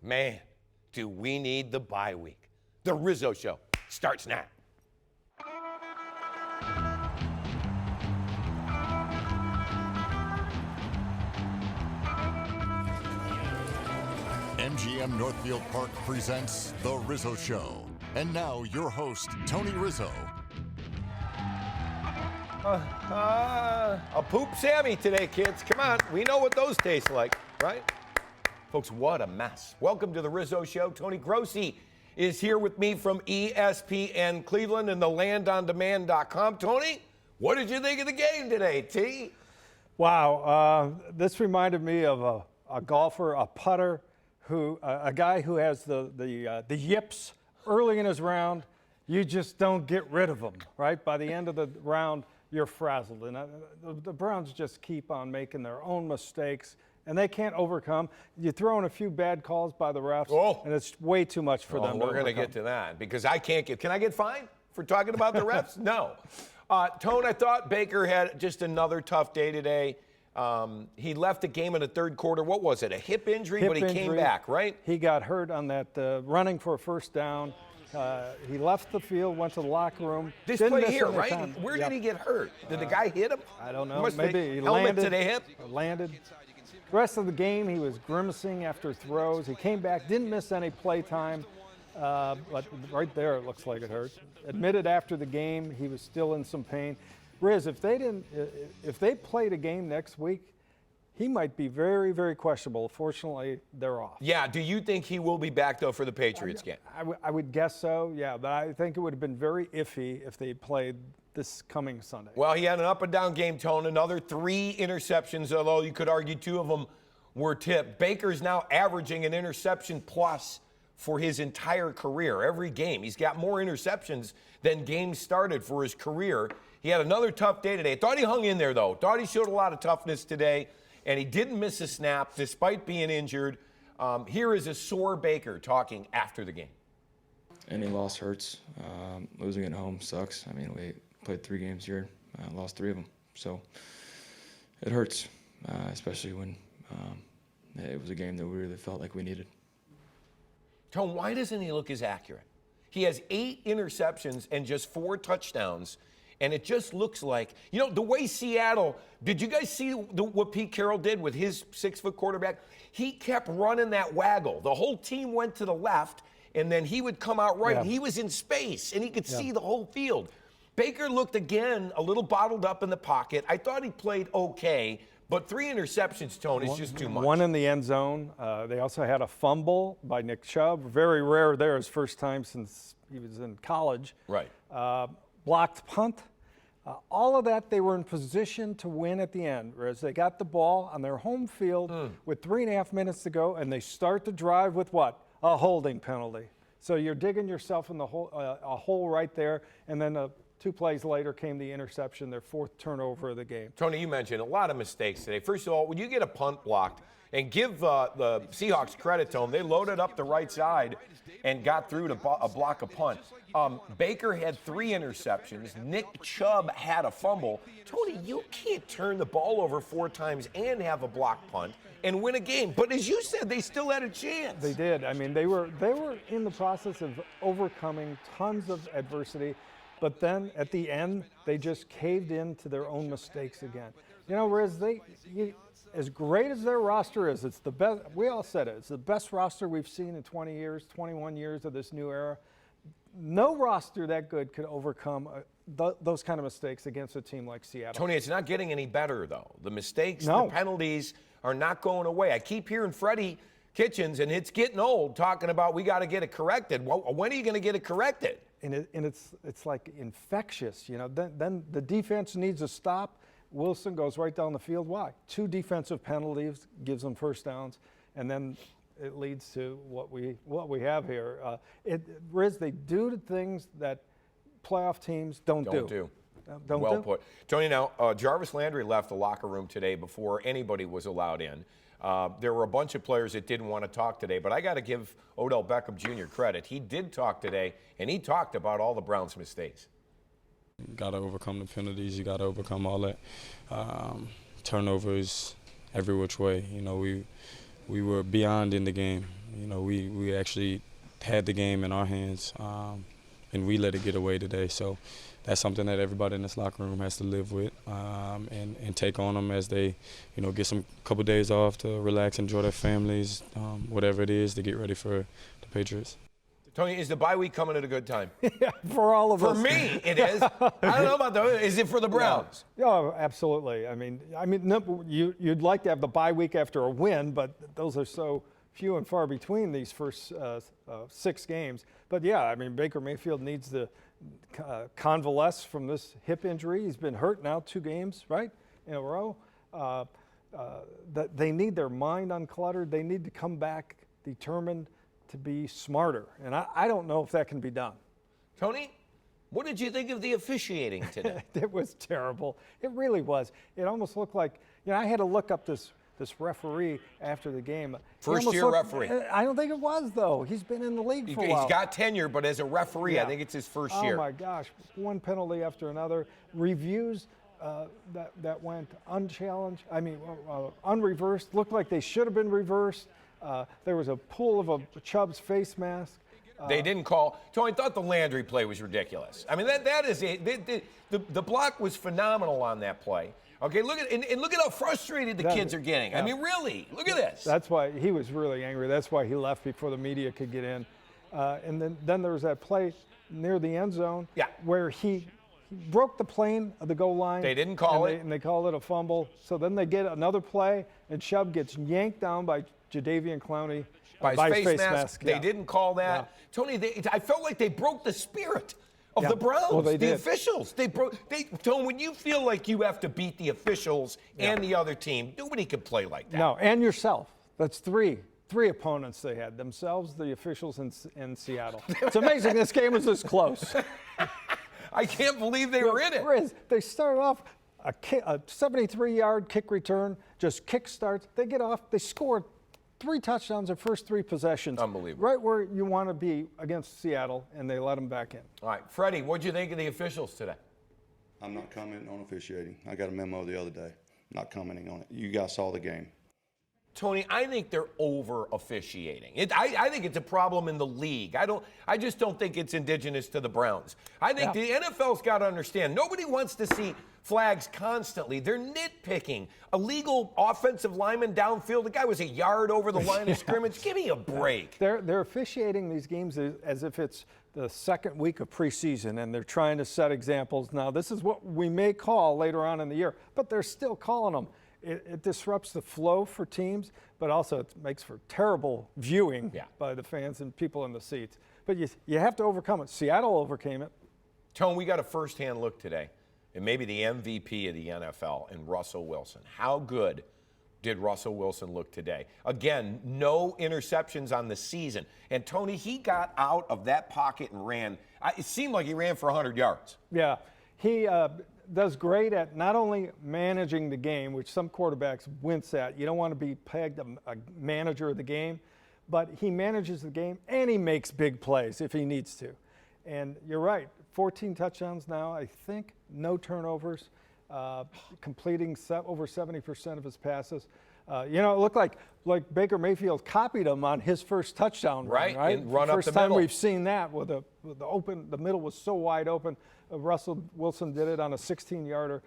Man, do we need the bye week. The Rizzo Show starts now. MGM Northfield Park presents The Rizzo Show. And now your host, Tony Rizzo. A poop Sammy today, kids. Come on, we know what those taste like, right? Folks, what a mess. Welcome to The Rizzo Show. Tony Grossi is here with me from ESPN Cleveland and thelandondemand.com. Tony, what did you think of the game today, T? Wow, this reminded me of a golfer, a putter, a guy who has the yips early in his round. You just don't get rid of them, right? By the end of the round, you're frazzled. And the Browns just keep on making their own mistakes, and they can't overcome. You throw in a few bad calls by the refs, and it's way too much for them to We're going to get to that because I can't get – can I get fined for talking about the refs? No. Tone, I thought Baker had just another tough day today. He left the game in the third quarter. What was it, a hip injury? But he came back, right? He got hurt on that running for a first down. He left the field, went to the locker room. This play here, right? Where did he get hurt? Did the guy hit him? I don't know. Maybe he landed to the hip? Landed. The rest of the game, he was grimacing after throws. He came back, didn't miss any play time, but right there it looks like it hurt. Admitted after the game he was still in some pain. Riz, if they played a game next week, he might be very, very questionable. Fortunately, they're off. Yeah, do you think he will be back, though, for the Patriots game? I would guess so, yeah, but I think it would have been very iffy if they played this coming Sunday. Well, he had an up-and-down game, Tone. Another 3 interceptions, although you could argue 2 of them were tipped. Baker's now averaging an interception plus for his entire career, every game. He's got more interceptions than games started for his career. He had another tough day today. Thought he hung in there, though. Thought he showed a lot of toughness today, and he didn't miss a snap despite being injured. Here is a sore Baker talking after the game. Any loss hurts. Losing at home sucks. I mean, we played 3 games here, lost 3 of them. So it hurts, especially when it was a game that we really felt like we needed. Tone, why doesn't he look as accurate? He has 8 interceptions and just 4 touchdowns. And it just looks like, you know, the way Seattle, did you guys see what Pete Carroll did with his 6-foot quarterback? He kept running that waggle. The whole team went to the left, and then he would come out right. Yeah. He was in space, and he could see the whole field. Baker looked, again, a little bottled up in the pocket. I thought he played okay, but 3 interceptions, Tone, is just too much. 1 in the end zone. They also had a fumble by Nick Chubb. Very rare there, his first time since he was in college. Right. Blocked punt. All of that, they were in position to win at the end, whereas they got the ball on their home field with 3.5 minutes to go, and they start the drive with what? A holding penalty. So you're digging yourself in the hole, a hole right there, and then 2 plays later came the interception, their 4th turnover of the game. Tony, you mentioned a lot of mistakes today. First of all, when you get a punt blocked, and give the Seahawks credit to them, they loaded up the right side and got through to block a punt. Baker had 3 interceptions. Nick Chubb had a fumble. Tony, you can't turn the ball over 4 times and have a block punt and win a game. But as you said, they still had a chance. They did. I mean, they were in the process of overcoming tons of adversity. But then at the end, they just caved in to their own mistakes again. You know, whereas as great as their roster is, it's the best. We all said it. It's the best roster we've seen in 20 years, 21 years of this new era. No roster that good could overcome those kind of mistakes against a team like Seattle. Tony, it's not getting any better, though. The mistakes, the penalties are not going away. I keep hearing Freddie Kitchens, and it's getting old, talking about we got to get it corrected. Well, when are you going to get it corrected? And it's like infectious. You know, then the defense needs to stop. Wilson goes right down the field. Why? 2 defensive penalties, gives them first downs, and then it leads to what we have here. Riz, they do the things that playoff teams don't do. Well put. Tony, now, Jarvis Landry left the locker room today before anybody was allowed in. There were a bunch of players that didn't want to talk today, but I got to give Odell Beckham Jr. credit. He did talk today, and he talked about all the Browns' mistakes. You got to overcome the penalties. You got to overcome all that turnovers every which way. You know, we were beyond in the game. You know, we actually had the game in our hands, and we let it get away today. So that's something that everybody in this locker room has to live with, and take on them as they, you know, get some couple days off to relax, enjoy their families, whatever it is, to get ready for the Patriots. Tony, is the bye week coming at a good time? Yeah, for all of us. For me, it is. I don't know about is it for the Browns? Yeah, oh, absolutely. I mean, no, you'd like to have the bye week after a win, but those are so few and far between these first 6 games. But yeah, I mean, Baker Mayfield needs to convalesce from this hip injury. He's been hurt now 2 games, right, in a row. That they need their mind uncluttered. They need to come back determined to be smarter. And I don't know if that can be done. Tony, what did you think of the officiating today? It was terrible. It really was. It almost looked like, you know, I had to look up this referee after the game. First-year referee. I don't think it was, though. He's been in the league for a while. He's got tenure, but as a referee, Yeah. I think it's his first year. Oh, my gosh. One penalty after another. Reviews that went unchallenged, unreversed. Looked like they should have been reversed. There was a pull of a Chubb's face mask. They didn't call. Tony, I thought the Landry play was ridiculous. I mean, that is the block was phenomenal on that play. Okay, look at how frustrated the kids are getting. Yeah. I mean, really, look at this. That's why he was really angry. That's why he left before the media could get in. And then there was that play near the end zone where he broke the plane of the goal line. They didn't call it. And they called it a fumble. So then they get another play, and Chubb gets yanked down by Jadeveon Clowney. By his face mask. Yeah. They didn't call that. Yeah. Tony, I felt like they broke the spirit of the Browns. Well, they did. Officials. Tony, when you feel like you have to beat the officials and the other team, nobody could play like that. No, and yourself. That's three opponents they had, themselves, the officials in Seattle. It's amazing this game was this close. I can't believe they were in it. Riz, they started off a 73-yard kick return, just kick starts. They get off, they scored 3 touchdowns their first 3 possessions. Unbelievable. Right where you want to be against Seattle, and they let them back in. All right, Freddie, what did you think of the officials today? I'm not commenting on officiating. I got a memo the other day. Not commenting on it. You guys saw the game. Tony, I think they're over officiating. I think it's a problem in the league. I just don't think it's indigenous to the Browns. I think the NFL's got to understand. Nobody wants to see flags constantly. They're nitpicking. Illegal offensive lineman downfield. The guy was a yard over the line of scrimmage. Give me a break. They're officiating these games as if it's the second week of preseason, and they're trying to set examples. Now, this is what we may call later on in the year, but they're still calling them. It disrupts the flow for teams, but also it makes for terrible viewing by the fans and people in the seats. But you have to overcome it. Seattle overcame it. Tone, we got a firsthand look today, and maybe the MVP of the NFL in Russell Wilson. How good did Russell Wilson look today? Again, no interceptions on the season. And Tony, he got out of that pocket and ran. It seemed like he ran for 100 yards. Yeah, he does great at not only managing the game, which some quarterbacks wince at. You don't want to be pegged a manager of the game, but he manages the game and he makes big plays if he needs to. And you're right, 14 touchdowns now, I think, no turnovers, completing over 70% of his passes. It looked like Baker Mayfield copied him on his first touchdown run, right? And run up the first time middle. we've seen that with the middle was so wide open. Russell Wilson did it on a 16-yarder.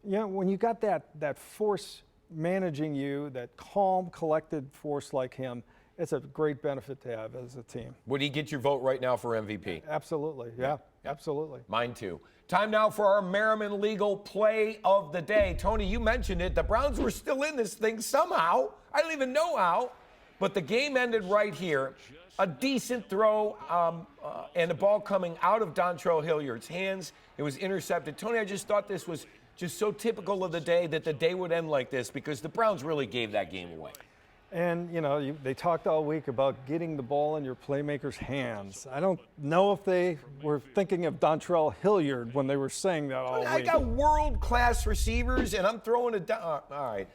When you got that force managing you, that calm, collected force like him, it's a great benefit to have as a team. Would he get your vote right now for MVP? Absolutely, yeah. Absolutely. Mine too. Time now for our Merriman Legal Play of the Day. Tony, you mentioned it. The Browns were still in this thing somehow. I don't even know how, but the game ended right here. A decent throw and the ball coming out of Dontrell Hilliard's hands. It was intercepted. Tony, I just thought this was just so typical of the day that the day would end like this because the Browns really gave that game away. And, they talked all week about getting the ball in your playmakers' hands. I don't know if they were thinking of Dontrell Hilliard when they were saying that all week. I got world-class receivers, and I'm throwing it down. All right.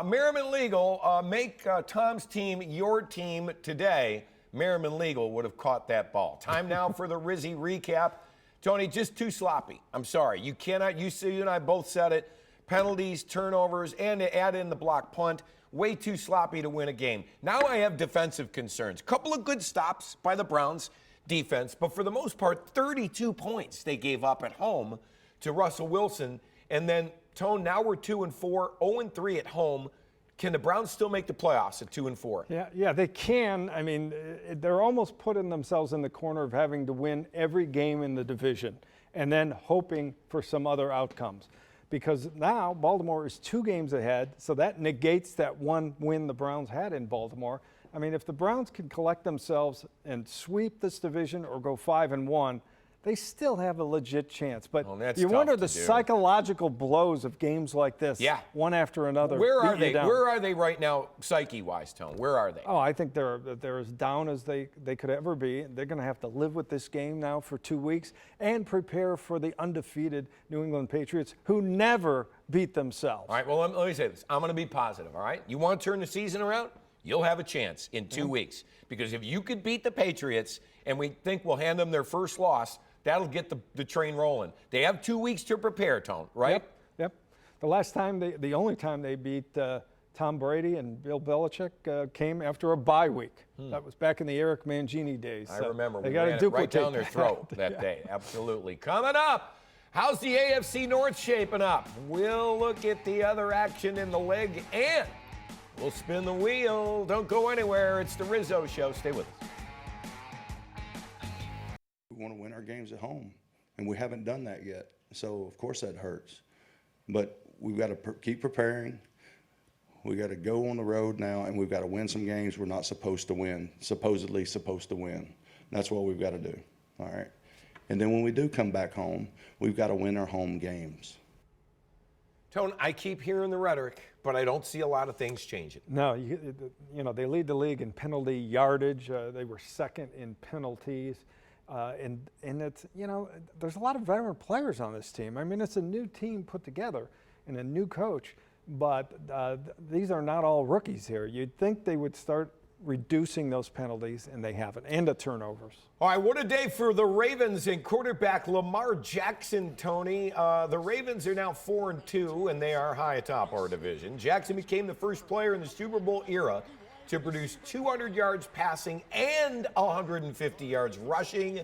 Merriman Legal, make Tom's team your team today. Merriman Legal would have caught that ball. Time now for the Rizzi Recap. Tony, just too sloppy. I'm sorry. You cannot, you and I both said it. Penalties, turnovers, and to add in the block punt. way too sloppy to win a game. Now I have defensive concerns. Couple of good stops by the Browns defense, but for the most part, 32 points they gave up at home to Russell Wilson. And then, Tone, now we're 2-4, 0-3 at home. Can the Browns still make the playoffs at 2-4? Yeah, they can. I mean, they're almost putting themselves in the corner of having to win every game in the division and then hoping for some other outcomes. Because now Baltimore is 2 games ahead, so that negates that one win the Browns had in Baltimore. I mean, if the Browns can collect themselves and sweep this division or go 5-1, they still have a legit chance. But you wonder the psychological blows of games like this, one after another. Where are they? Where are they right now, psyche-wise, Tone? Where are they? Oh, I think they're as down as they could ever be. They're going to have to live with this game now for 2 weeks and prepare for the undefeated New England Patriots, who never beat themselves. All right, well, let me say this. I'm going to be positive, all right? You want to turn the season around? You'll have a chance in 2 weeks. Because if you could beat the Patriots, and we think we'll hand them their first loss, that'll get the train rolling. They have 2 weeks to prepare, Tone, right? Yep. The only time they beat Tom Brady and Bill Belichick came after a bye week. That was back in the Eric Mangini days. I remember. They we got ran to it right down their throat that day. Absolutely. Coming up, how's the AFC North shaping up? We'll look at the other action in the league, and we'll spin the wheel. Don't go anywhere. It's the Rizzo Show. Stay with us. We want to win our games at home, and we haven't done that yet. So, of course, that hurts. But we've got to keep preparing. We got to go on the road now, and we've got to win some games we're not supposed to win, supposedly supposed to win. That's what we've got to do, all right? And then when we do come back home, we've got to win our home games. Tone, I keep hearing the rhetoric, but I don't see a lot of things changing. No, they lead the league in penalty yardage. They were second in penalties. And it's, there's a lot of veteran players on this team. I mean, it's a new team put together and a new coach, but these are not all rookies here. You'd think they would start reducing those penalties, and they haven't, and the turnovers. All right, what a day for the Ravens and quarterback Lamar Jackson, Tony. The Ravens are now 4-2, and they are high atop our division. Jackson became the first player in the Super Bowl era to produce 200 yards passing and 150 yards rushing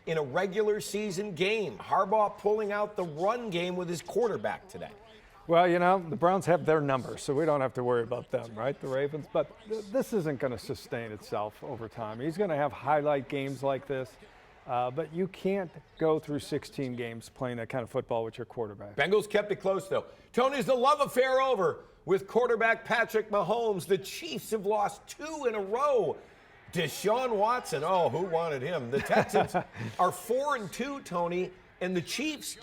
in a regular season game. Harbaugh pulling out the run game with his quarterback today. Well, the Browns have their numbers, so we don't have to worry about them, right, the Ravens? But this isn't going to sustain itself over time. He's going to have highlight games like this, but you can't go through 16 games playing that kind of football with your quarterback. Bengals kept it close, though. Tony, is the love affair over with quarterback Patrick Mahomes? The Chiefs have lost 2 in a row. Deshaun Watson, oh, who wanted him? The Texans are 4-2, Tony. And the Chiefs,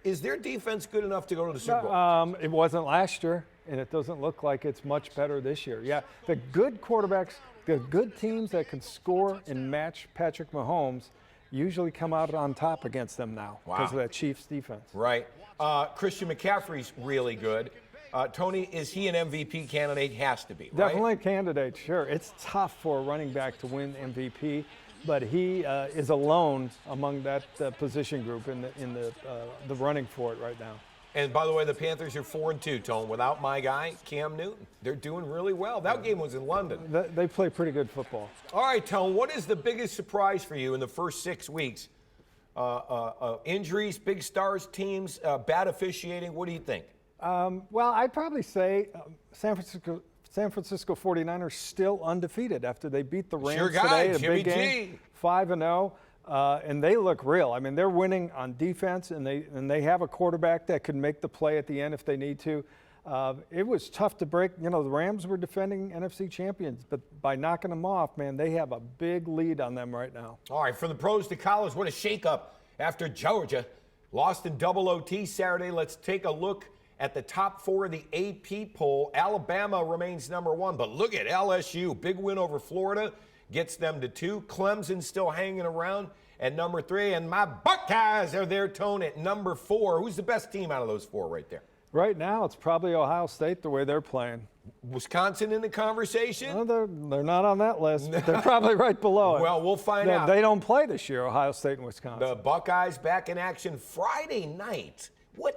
is their defense good enough to go to the Super Bowl? It wasn't last year, and it doesn't look like it's much better this year. Yeah, the good quarterbacks, the good teams that can score and match Patrick Mahomes usually come out on top against them now because of that Chiefs defense. Right. Christian McCaffrey's really good. Tony, is he an MVP candidate? Has to be, right? Definitely a candidate, sure. It's tough for a running back to win MVP. But he is alone among that position group in the running for it right now. And by the way, the Panthers are 4-2, Tone, without my guy, Cam Newton. They're doing really well. That game was in London. They play pretty good football. All right, Tone, what is the biggest surprise for you in the first 6 weeks? Injuries, big stars teams, bad officiating. What do you think? Well, I'd probably say San Francisco 49ers still undefeated after they beat the Rams today. A big game, 5-0, and they look real. I mean, they're winning on defense, and they have a quarterback that can make the play at the end if they need to. It was tough to break. The Rams were defending NFC champions, but by knocking them off, man, they have a big lead on them right now. All right, from the pros to college, what a shakeup after Georgia lost in double OT Saturday. Let's take a look at the top 4 of the AP poll. Alabama remains number 1, but look at LSU. Big win over Florida, gets them to 2. Clemson still hanging around at number 3, and my Buckeyes are there, Tone, at number 4. Who's the best team out of those 4 right there? Right now, it's probably Ohio State the way they're playing. Wisconsin in the conversation? No, they're not on that list. They're probably right below it. Well, we'll find out. They don't play this year, Ohio State and Wisconsin. The Buckeyes back in action Friday night. What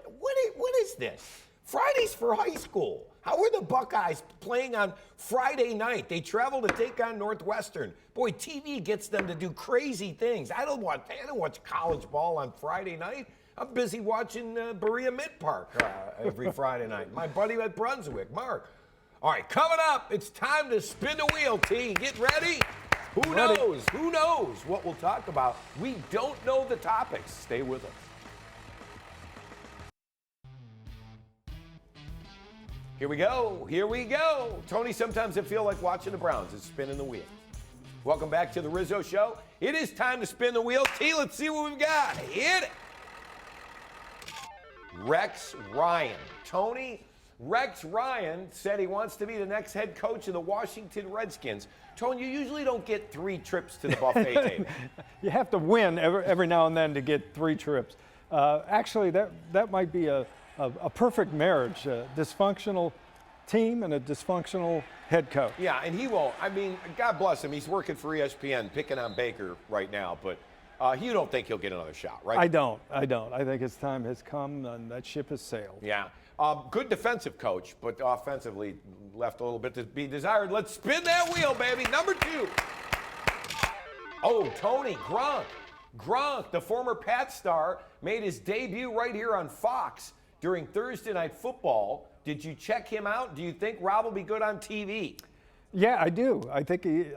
is this? Fridays for high school. How are the Buckeyes playing on Friday night? They travel to take on Northwestern. Boy, TV gets them to do crazy things. I don't watch college ball on Friday night. I'm busy watching Berea Mid Park every Friday night. My buddy at Brunswick, Mark. All right, coming up, it's time to spin the wheel, T. Get ready. Who knows? Who knows what we'll talk about? We don't know the topics. Stay with us. Here we go. Here we go. Tony, sometimes I feel like watching the Browns. It's spinning the wheel. Welcome back to the Rizzo Show. It is time to spin the wheel. T, let's see what we've got. Hit it. Rex Ryan. Tony, Rex Ryan said he wants to be the next head coach of the Washington Redskins. Tony, you usually don't get 3 trips to the buffet table. You have to win every now and then to get 3 trips. Actually, that might be a perfect marriage, a dysfunctional team and a dysfunctional head coach. Yeah, and he won't. I mean, God bless him. He's working for ESPN, picking on Baker right now, but you don't think he'll get another shot, right? I don't. I think his time has come and that ship has sailed. Yeah. Good defensive coach, but offensively left a little bit to be desired. Let's spin that wheel, baby. Number 2. Oh, Tony, Gronk. Gronk, the former Pat star, made his debut right here on Fox during Thursday Night Football. Did you check him out? Do you think Rob will be good on TV? Yeah, I do. I think he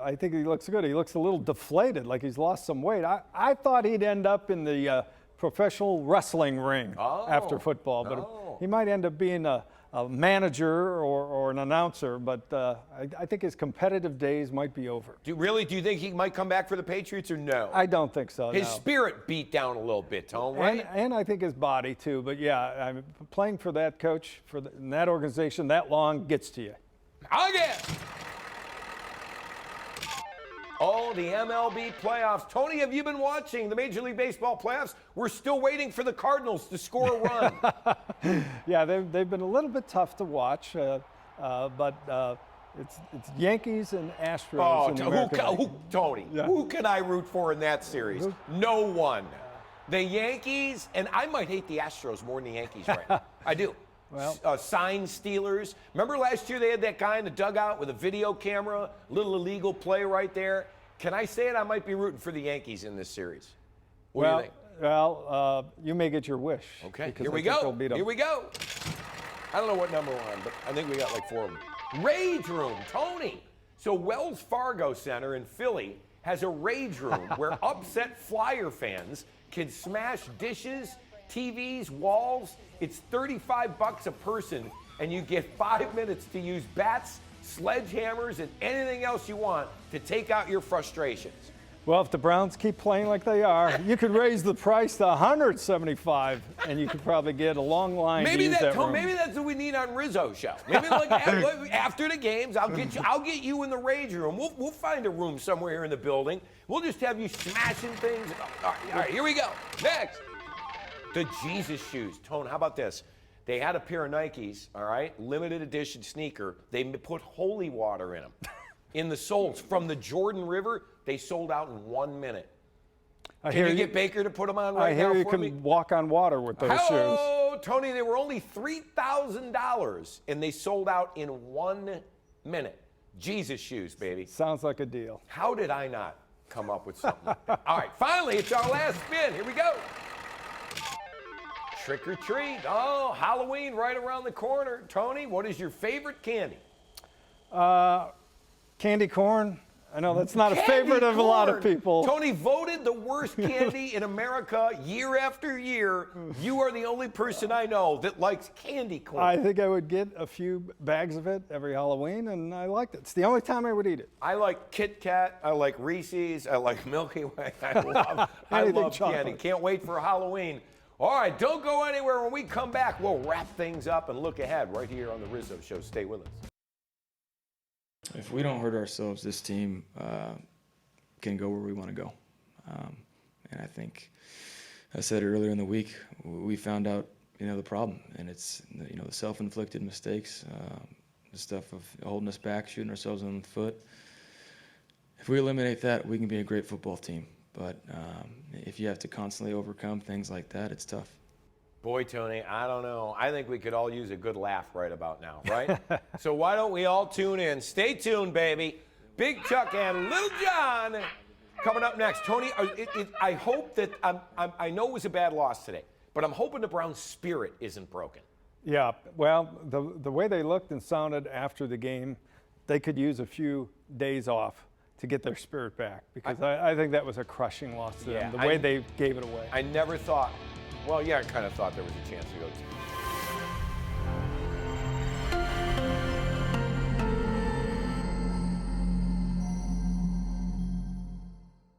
looks good. He looks a little deflated, like he's lost some weight. I thought he'd end up in the professional wrestling ring after football, but he might end up being a manager or an announcer, but I think his competitive days might be over. Do you think he might come back for the Patriots or no? I don't think so. His spirit beat down a little bit, Tone, right? And I think his body too. But yeah, I'm playing for that coach in that organization that long gets to you. Again. Oh, the MLB playoffs. Tony, have you been watching the Major League Baseball playoffs? We're still waiting for the Cardinals to score a run. Yeah, they've been a little bit tough to watch, but it's Yankees and Astros. Tony, who can I root for in that series? No one. The Yankees, and I might hate the Astros more than the Yankees right now. I do. Well, sign stealers. Remember last year they had that guy in the dugout with a video camera, little illegal play right there. Can I say it? I might be rooting for the Yankees in this series. What do you think? Well, you may get your wish. Okay, here we go. Here we go. I don't know what number we're on, but I think we got like 4 of them. Rage Room, Tony. So Wells Fargo Center in Philly has a rage room where upset Flyer fans can smash dishes, TVs, walls. It's $35 a person, and you get 5 minutes to use bats, sledgehammers, and anything else you want to take out your frustrations. Well, if the Browns keep playing like they are, you could raise the price to $175, and you could probably get a long line. Maybe to use that room. Maybe that's what we need on Rizzo Show. Maybe like after the games, I'll get you in the rage room. We'll find a room somewhere here in the building. We'll just have you smashing things. All right, here we go. Next. The Jesus shoes. Tone, how about this? They had a pair of Nikes, all right, limited edition sneaker. They put holy water in them. In the soles. From the Jordan River, they sold out in 1 minute. Can you get Baker to put them on right now for me? I hear you can walk on water with those shoes. Oh, Tony, they were only $3,000, and they sold out in 1 minute. Jesus shoes, baby. Sounds like a deal. How did I not come up with something like that? All right, finally, it's our last spin. Here we go. Trick or treat. Oh, Halloween right around the corner. Tony, what is your favorite candy? Candy corn. I know that's not a favorite of a lot of people. Tony, voted the worst candy in America year after year. You are the only person I know that likes candy corn. I think I would get a few bags of it every Halloween, and I liked it. It's the only time I would eat it. I like Kit Kat. I like Reese's. I like Milky Way. I love candy. Can't wait for Halloween. All right, don't go anywhere. When we come back, we'll wrap things up and look ahead right here on the Rizzo Show. Stay with us. If we don't hurt ourselves, this team can go where we want to go. And I think, I said earlier in the week, we found out, the problem. And it's, the self-inflicted mistakes, the stuff of holding us back, shooting ourselves in the foot. If we eliminate that, we can be a great football team. But if you have to constantly overcome things like that, it's tough. Boy, Tony, I don't know. I think we could all use a good laugh right about now, right? So why don't we all tune in? Stay tuned, baby. Big Chuck and Little John coming up next. Tony, I hope that I know it was a bad loss today, but I'm hoping the Browns' spirit isn't broken. Yeah, well, the way they looked and sounded after the game, they could use a few days off to get their spirit back, because I think that was a crushing loss to them, the way they gave it away. I never thought, well, yeah, I kind of thought there was a chance to go